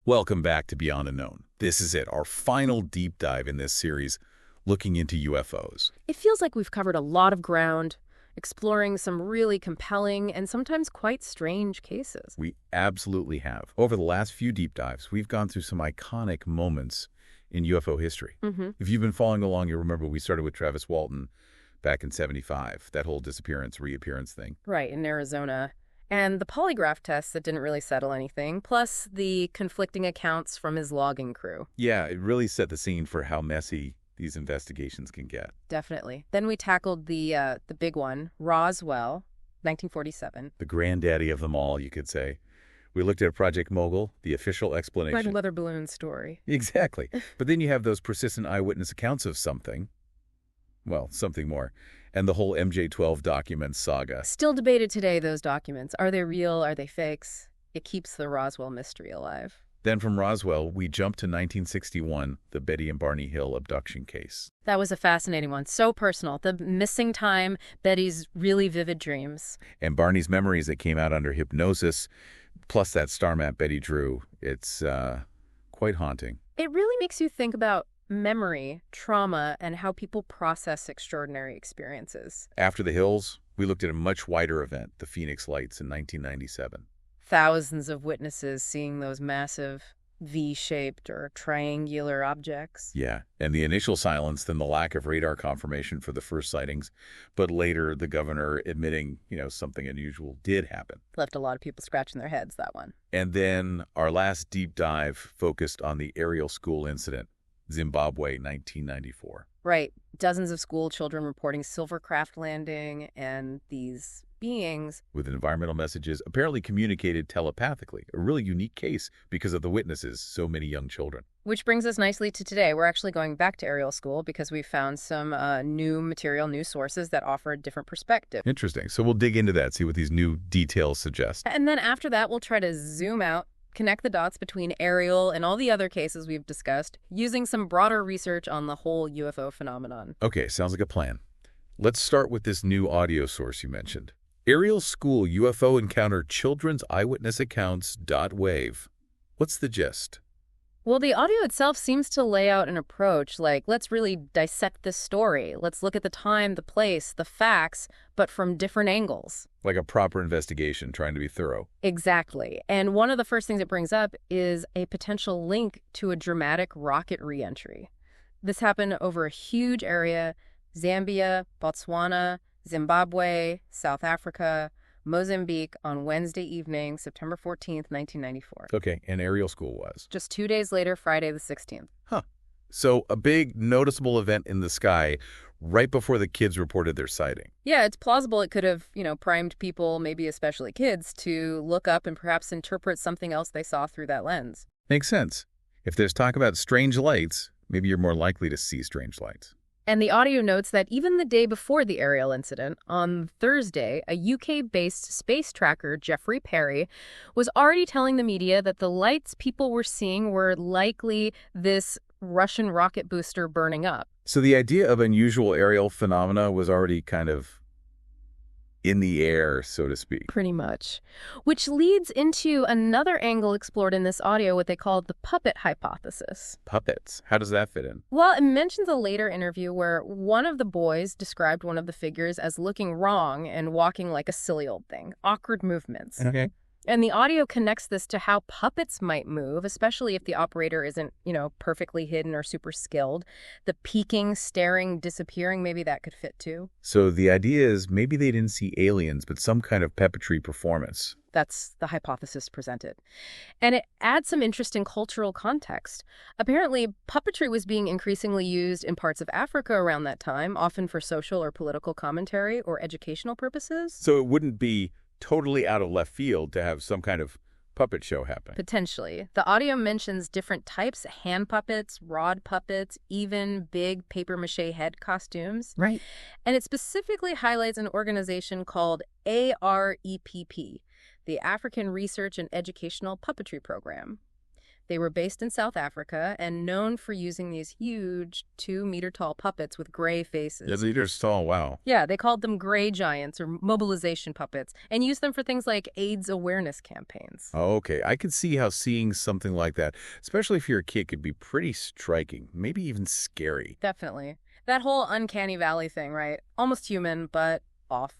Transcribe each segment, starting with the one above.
Welcome back to Beyond Unknown. This is it, our final deep dive in this series, looking into UFOs. It feels like we've covered a lot of ground, exploring some really compelling and sometimes quite strange cases. We absolutely have. Over the last few deep dives, we've gone through some iconic moments in UFO history. If you've been following along, you'll remember we started with Travis Walton back in '75, that whole disappearance, reappearance thing. Right, in Arizona. And the polygraph tests that didn't really settle anything, plus the conflicting accounts from his logging crew. Yeah, it really set the scene for how messy these investigations can get. Definitely. Then we tackled the big one, Roswell, 1947. The granddaddy of them all, you could say. We looked at Project Mogul, the official explanation. Red weather balloon story. Exactly. But then you have those persistent eyewitness accounts of something. Well, something more. And the whole MJ-12 documents saga. Still debated today, those documents. Are they real? Are they fakes? It keeps the Roswell mystery alive. Then from Roswell, we jump to 1961, the Betty and Barney Hill abduction case. That was a fascinating one. So personal. The missing time, Betty's really vivid dreams. And Barney's memories that came out under hypnosis, plus that star map Betty drew. It's quite haunting. It really makes you think about memory, trauma, and how people process extraordinary experiences. After the Hills, we looked at a much wider event, the Phoenix Lights in 1997. Thousands of witnesses seeing those massive V-shaped or triangular objects. Yeah, and the initial silence, then the lack of radar confirmation for the first sightings, but later the governor admitting, something unusual did happen. Left a lot of people scratching their heads, that one. And then our last deep dive focused on the aerial school incident, Zimbabwe, 1994. Right. Dozens of school children reporting silver craft landing, and these beings with environmental messages apparently communicated telepathically. A really unique case because of the witnesses, so many young children. Which brings us nicely to today. We're actually going back to aerial school because we found some new material, new sources that offer a different perspective. Interesting. So we'll dig into that, see what these new details suggest. And then after that, we'll try to zoom out, connect the dots between aerial and all the other cases we've discussed, using some broader research on the whole UFO phenomenon. Okay, sounds like a plan. Let's start with this new audio source you mentioned. Aerial School UFO Encounter Children's Eyewitness Accounts .wave. What's the gist? Well, the audio itself seems to lay out an approach like, let's really dissect this story. Let's look at the time, the place, the facts, but from different angles. Like a proper investigation, trying to be thorough. Exactly. And one of the first things it brings up is a potential link to a dramatic rocket re-entry. This happened over a huge area: Zambia, Botswana, Zimbabwe, South Africa, Mozambique, on Wednesday evening, September 14th, 1994. Okay, and aerial school was? Just 2 days later, Friday the 16th. Huh. So a big, noticeable event in the sky right before the kids reported their sighting. Yeah, it's plausible it could have, primed people, maybe especially kids, to look up and perhaps interpret something else they saw through that lens. Makes sense. If there's talk about strange lights, maybe you're more likely to see strange lights. And the audio notes that even the day before the aerial incident, on Thursday, a UK-based space tracker, Jeffrey Perry, was already telling the media that the lights people were seeing were likely this Russian rocket booster burning up. So the idea of unusual aerial phenomena was already kind of in the air, so to speak. Pretty much. Which leads into another angle explored in this audio, what they call the puppet hypothesis. Puppets? How does that fit in? Well, it mentions a later interview where one of the boys described one of the figures as looking wrong and walking like a silly old thing. Awkward movements. Okay. And the audio connects this to how puppets might move, especially if the operator isn't, perfectly hidden or super skilled. The peeking, staring, disappearing, maybe that could fit too. So the idea is maybe they didn't see aliens, but some kind of puppetry performance. That's the hypothesis presented. And it adds some interesting cultural context. Apparently, puppetry was being increasingly used in parts of Africa around that time, often for social or political commentary or educational purposes. So it wouldn't be totally out of left field to have some kind of puppet show happen. Potentially. The audio mentions different types: hand puppets, rod puppets, even big papier-mâché head costumes. Right. And it specifically highlights an organization called AREPP, the African Research and Educational Puppetry Program. They were based in South Africa and known for using these huge 2-meter-tall puppets with gray faces. Yeah, meters tall, wow. Yeah, they called them gray giants or mobilization puppets and used them for things like AIDS awareness campaigns. Oh, okay, I could see how seeing something like that, especially if you're a kid, could be pretty striking, maybe even scary. Definitely. That whole uncanny valley thing, right? Almost human, but off.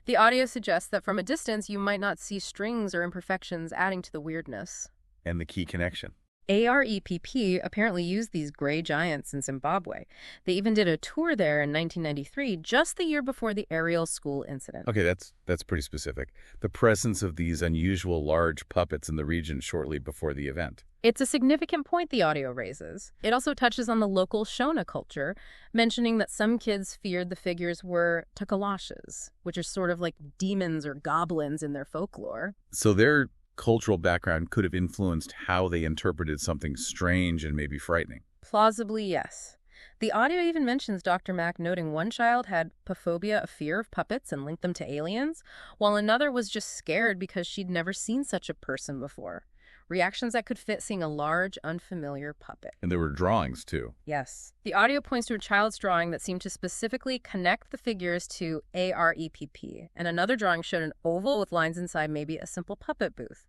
The audio suggests that from a distance, you might not see strings or imperfections adding to the weirdness. And the key connection. AREPP apparently used these gray giants in Zimbabwe. They even did a tour there in 1993, just the year before the Ariel school incident. Okay, that's pretty specific. The presence of these unusual large puppets in the region shortly before the event. It's a significant point the audio raises. It also touches on the local Shona culture, mentioning that some kids feared the figures were takalashes, which are sort of like demons or goblins in their folklore. So their cultural background could have influenced how they interpreted something strange and maybe frightening. Plausibly, yes. The audio even mentions Dr. Mack noting one child had paphobia, a fear of puppets, and linked them to aliens, while another was just scared because she'd never seen such a person before. Reactions that could fit seeing a large, unfamiliar puppet. And there were drawings, too. Yes. The audio points to a child's drawing that seemed to specifically connect the figures to AREPP, and another drawing showed an oval with lines inside maybe a simple puppet booth,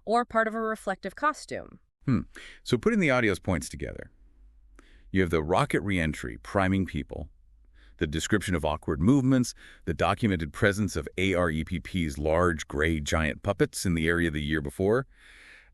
or part of a reflective costume. So putting the audio's points together, you have the rocket reentry priming people, the description of awkward movements, the documented presence of AREPP's large gray giant puppets in the area the year before,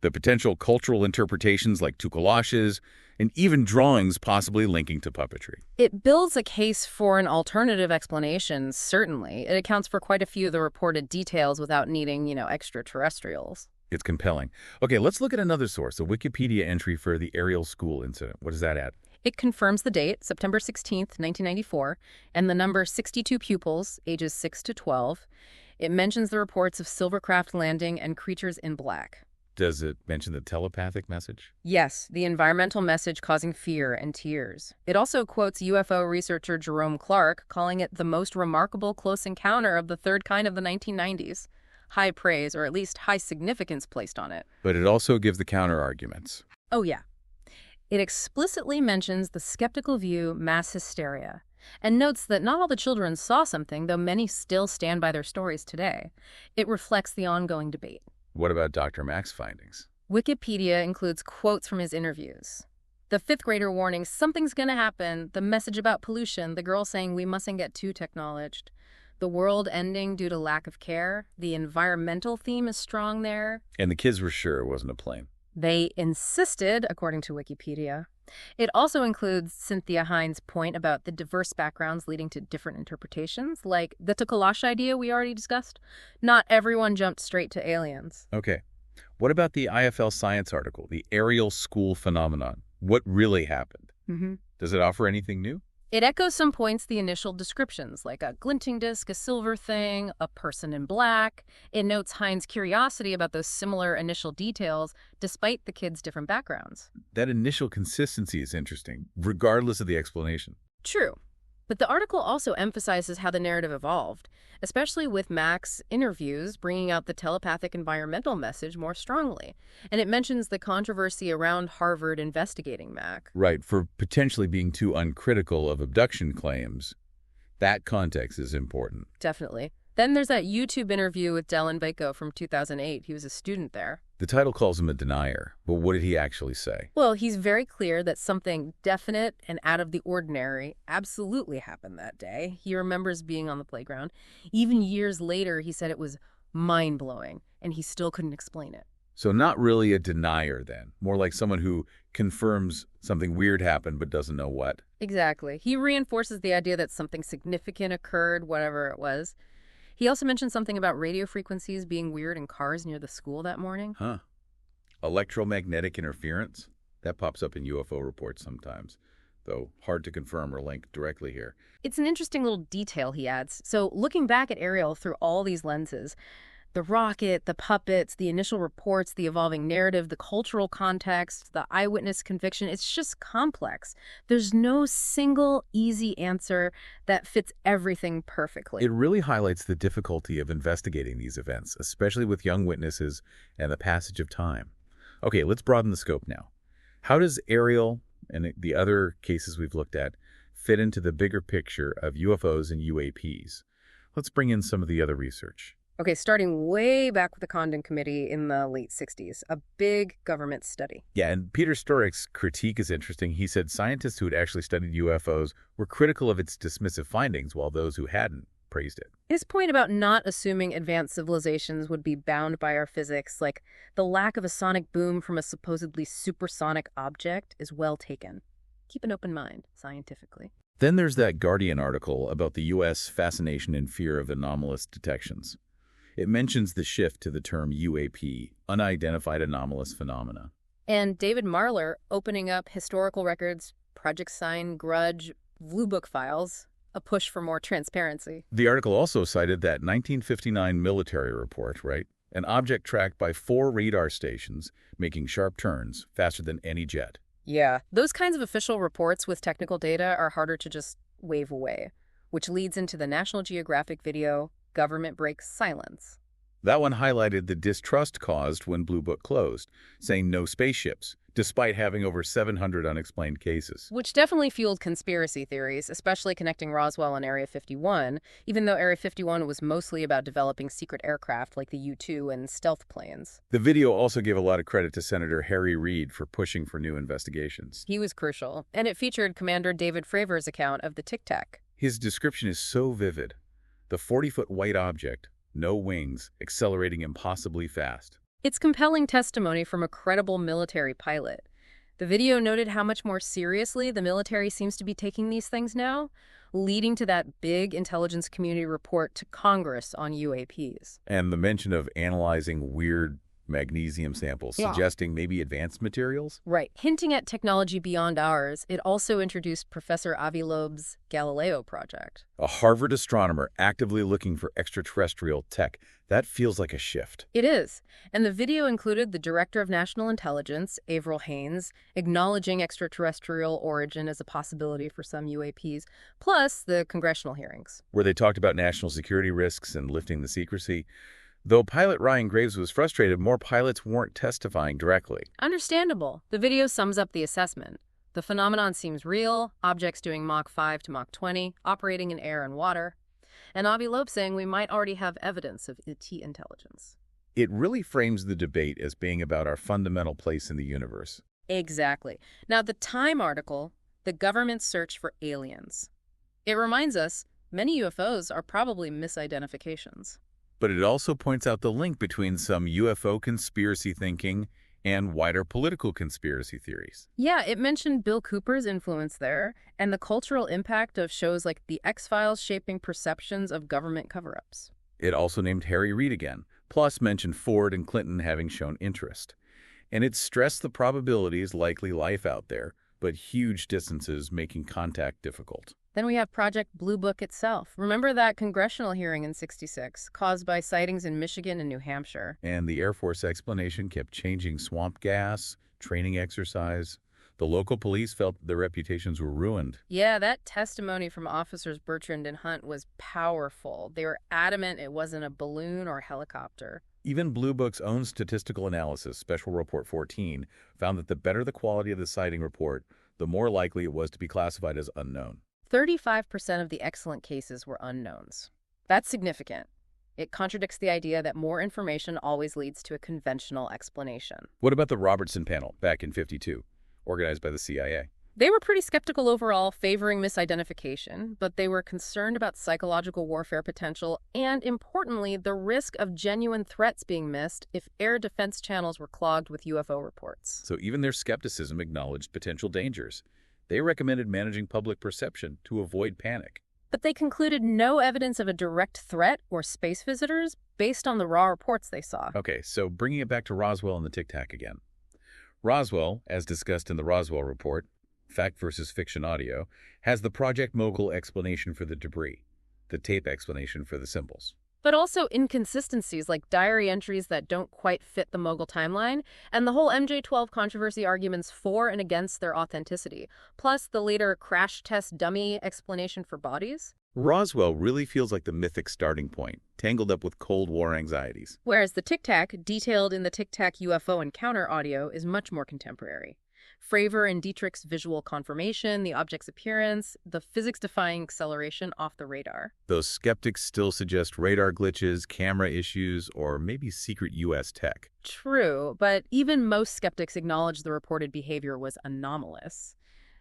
the potential cultural interpretations like tukalashes, and even drawings possibly linking to puppetry. It builds a case for an alternative explanation, certainly. It accounts for quite a few of the reported details without needing, extraterrestrials. It's compelling. Okay, let's look at another source, a Wikipedia entry for the Ariel school incident. What does that add? It confirms the date, September 16th, 1994, and the number 62 pupils, ages 6 to 12. It mentions the reports of silvercraft landing and creatures in black. Does it mention the telepathic message? Yes, the environmental message causing fear and tears. It also quotes UFO researcher Jerome Clark, calling it the most remarkable close encounter of the third kind of the 1990s. High praise, or at least high significance placed on it. But it also gives the counter-arguments. Oh, yeah. It explicitly mentions the skeptical view mass hysteria, and notes that not all the children saw something, though many still stand by their stories today. It reflects the ongoing debate. What about Dr. Mack's findings? Wikipedia includes quotes from his interviews. The fifth grader warning, something's gonna happen, the message about pollution, the girl saying we mustn't get too technologed, the world ending due to lack of care, the environmental theme is strong there. And the kids were sure it wasn't a plane. They insisted, according to Wikipedia. It also includes Cynthia Hines' point about the diverse backgrounds leading to different interpretations, like the Tukalash idea we already discussed. Not everyone jumped straight to aliens. Okay. What about the IFL Science article, the Ariel school phenomenon? What really happened? Does it offer anything new? It echoes some points the initial descriptions, like a glinting disc, a silver thing, a person in black. It notes Hines' curiosity about those similar initial details, despite the kids' different backgrounds. That initial consistency is interesting, regardless of the explanation. True. But the article also emphasizes how the narrative evolved, especially with Mack's interviews bringing out the telepathic environmental message more strongly. And it mentions the controversy around Harvard investigating Mack. Right, for potentially being too uncritical of abduction claims. That context is important. Definitely. Then there's that YouTube interview with Dylan Baco from 2008. He was a student there. The title calls him a denier, but what did he actually say? Well, he's very clear that something definite and out of the ordinary absolutely happened that day. He remembers being on the playground. Even years later, he said it was mind-blowing, and he still couldn't explain it. So not really a denier then, more like someone who confirms something weird happened but doesn't know what. Exactly. He reinforces the idea that something significant occurred, whatever it was. He also mentioned something about radio frequencies being weird in cars near the school that morning. Huh. Electromagnetic interference? That pops up in UFO reports sometimes, though hard to confirm or link directly here. It's an interesting little detail, he adds. So looking back at Ariel through all these lenses, the rocket, the puppets, the initial reports, the evolving narrative, the cultural context, the eyewitness conviction, it's just complex. There's no single easy answer that fits everything perfectly. It really highlights the difficulty of investigating these events, especially with young witnesses and the passage of time. Okay, let's broaden the scope now. How does Ariel and the other cases we've looked at fit into the bigger picture of UFOs and UAPs? Let's bring in some of the other research. Okay, starting way back with the Condon Committee in the late 60s, a big government study. Yeah, and Peter Storarek's critique is interesting. He said scientists who had actually studied UFOs were critical of its dismissive findings, while those who hadn't praised it. His point about not assuming advanced civilizations would be bound by our physics, like the lack of a sonic boom from a supposedly supersonic object, is well taken. Keep an open mind, scientifically. Then there's that Guardian article about the U.S. fascination and fear of anomalous detections. It mentions the shift to the term UAP, unidentified anomalous phenomena. And David Marler opening up historical records, Project Sign, Grudge, Bluebook files, a push for more transparency. The article also cited that 1959 military report, right? An object tracked by 4 radar stations making sharp turns faster than any jet. Yeah, those kinds of official reports with technical data are harder to just wave away, which leads into the National Geographic video, Government Breaks Silence. That one highlighted the distrust caused when Blue Book closed, saying no spaceships, despite having over 700 unexplained cases. Which definitely fueled conspiracy theories, especially connecting Roswell and Area 51, even though Area 51 was mostly about developing secret aircraft like the U-2 and stealth planes. The video also gave a lot of credit to Senator Harry Reid for pushing for new investigations. He was crucial, and it featured Commander David Fravor's account of the Tic Tac. His description is so vivid. The 40-foot white object, no wings, accelerating impossibly fast. It's compelling testimony from a credible military pilot. The video noted how much more seriously the military seems to be taking these things now, leading to that big intelligence community report to Congress on UAPs. And the mention of analyzing weird magnesium samples, suggesting maybe advanced materials? Right. Hinting at technology beyond ours, it also introduced Professor Avi Loeb's Galileo project. A Harvard astronomer actively looking for extraterrestrial tech. That feels like a shift. It is. And the video included the Director of National Intelligence, Avril Haines, acknowledging extraterrestrial origin as a possibility for some UAPs, plus the congressional hearings, where they talked about national security risks and lifting the secrecy. Though pilot Ryan Graves was frustrated, more pilots weren't testifying directly. Understandable. The video sums up the assessment. The phenomenon seems real, objects doing Mach 5 to Mach 20, operating in air and water. And Avi Loeb saying we might already have evidence of ET intelligence. It really frames the debate as being about our fundamental place in the universe. Exactly. Now, the Time article, The Government's Search for Aliens. It reminds us many UFOs are probably misidentifications. But it also points out the link between some UFO conspiracy thinking and wider political conspiracy theories. Yeah, it mentioned Bill Cooper's influence there and the cultural impact of shows like The X-Files shaping perceptions of government cover-ups. It also named Harry Reid again, plus mentioned Ford and Clinton having shown interest. And it stressed the probabilities likely life out there, but huge distances making contact difficult. Then we have Project Bluebook itself. Remember that congressional hearing in '66, caused by sightings in Michigan and New Hampshire? And the Air Force explanation kept changing: swamp gas, training exercise. The local police felt their reputations were ruined. Yeah, that testimony from officers Bertrand and Hunt was powerful. They were adamant it wasn't a balloon or helicopter. Even Blue Book's own statistical analysis, Special Report 14, found that the better the quality of the sighting report, the more likely it was to be classified as unknown. 35% of the excellent cases were unknowns. That's significant. It contradicts the idea that more information always leads to a conventional explanation. What about the Robertson panel back in '52, organized by the CIA? They were pretty skeptical overall, favoring misidentification, but they were concerned about psychological warfare potential and, importantly, the risk of genuine threats being missed if air defense channels were clogged with UFO reports. So even their skepticism acknowledged potential dangers. They recommended managing public perception to avoid panic. But they concluded no evidence of a direct threat or space visitors based on the raw reports they saw. Okay, so bringing it back to Roswell and the Tic Tac again. Roswell, as discussed in the Roswell report, Fact versus Fiction Audio, has the Project Mogul explanation for the debris, the tape explanation for the symbols. But also inconsistencies like diary entries that don't quite fit the Mogul timeline, and the whole MJ-12 controversy arguments for and against their authenticity, plus the later crash test dummy explanation for bodies. Roswell really feels like the mythic starting point, tangled up with Cold War anxieties. Whereas the Tic Tac, detailed in the Tic Tac UFO encounter audio, is much more contemporary. Fravor and Dietrich's visual confirmation, the object's appearance, the physics-defying acceleration off the radar. Those skeptics still suggest radar glitches, camera issues, or maybe secret U.S. tech. True, but even most skeptics acknowledge the reported behavior was anomalous.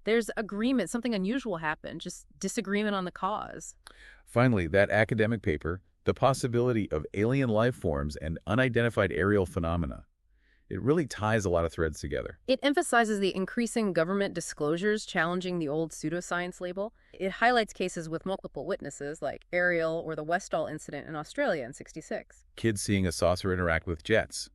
There's agreement, something unusual happened, just disagreement on the cause. Finally, that academic paper, The Possibility of Alien Life Forms and Unidentified Aerial Phenomena. It really ties a lot of threads together. It emphasizes the increasing government disclosures challenging the old pseudoscience label. It highlights cases with multiple witnesses like Ariel or the Westall incident in Australia in '66. Kids seeing a saucer interact with jets.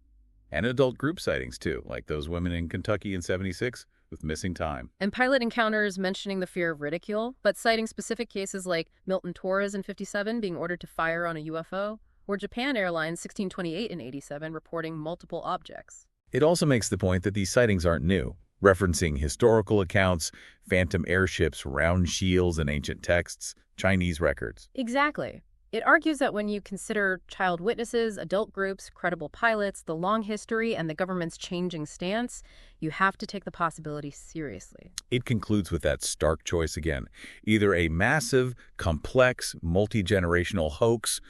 And adult group sightings, too, like those women in Kentucky in '76 with missing time. And pilot encounters mentioning the fear of ridicule, but citing specific cases like Milton Torres in '57 being ordered to fire on a UFO, or Japan Airlines 1628 in '87 reporting multiple objects. It also makes the point that these sightings aren't new, referencing historical accounts, phantom airships, round shields in ancient texts, Chinese records. Exactly. It argues that when you consider child witnesses, adult groups, credible pilots, the long history, and the government's changing stance, you have to take the possibility seriously. It concludes with that stark choice again, either a massive, complex, multi-generational hoax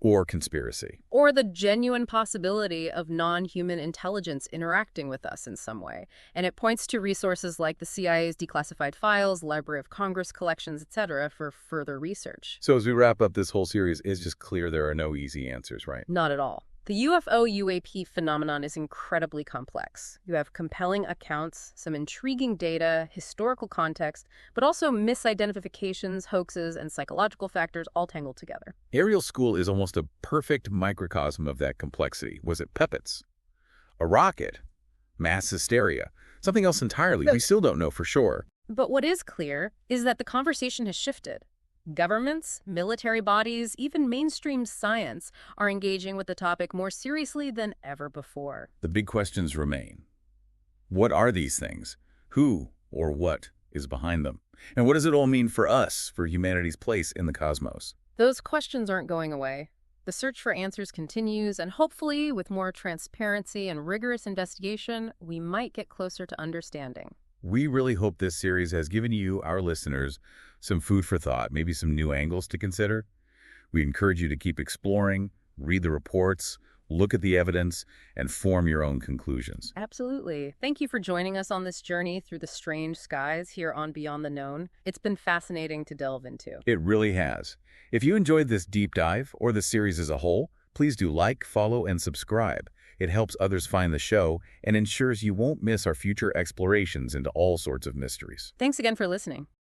or conspiracy. Or the genuine possibility of non-human intelligence interacting with us in some way. And it points to resources like the CIA's declassified files, Library of Congress collections, etc. for further research. So as we wrap up this whole series, it's just clear there are no easy answers, right? Not at all. The UFO-UAP phenomenon is incredibly complex. You have compelling accounts, some intriguing data, historical context, but also misidentifications, hoaxes, and psychological factors all tangled together. Aerial School is almost a perfect microcosm of that complexity. Was it puppets? A rocket? Mass hysteria? Something else entirely? We still don't know for sure. But what is clear is that the conversation has shifted. Governments, military bodies, even mainstream science are engaging with the topic more seriously than ever before. The big questions remain. What are these things? Who or what is behind them? And what does it all mean for us, for humanity's place in the cosmos? Those questions aren't going away. The search for answers continues, and hopefully, with more transparency and rigorous investigation, we might get closer to understanding. We really hope this series has given you, our listeners, some food for thought, maybe some new angles to consider. We encourage you to keep exploring, read the reports, look at the evidence, and form your own conclusions. Absolutely. Thank you for joining us on this journey through the strange skies here on Beyond the Known. It's been fascinating to delve into. It really has. If you enjoyed this deep dive, or the series as a whole, please do like, follow, and subscribe. It helps others find the show and ensures you won't miss our future explorations into all sorts of mysteries. Thanks again for listening.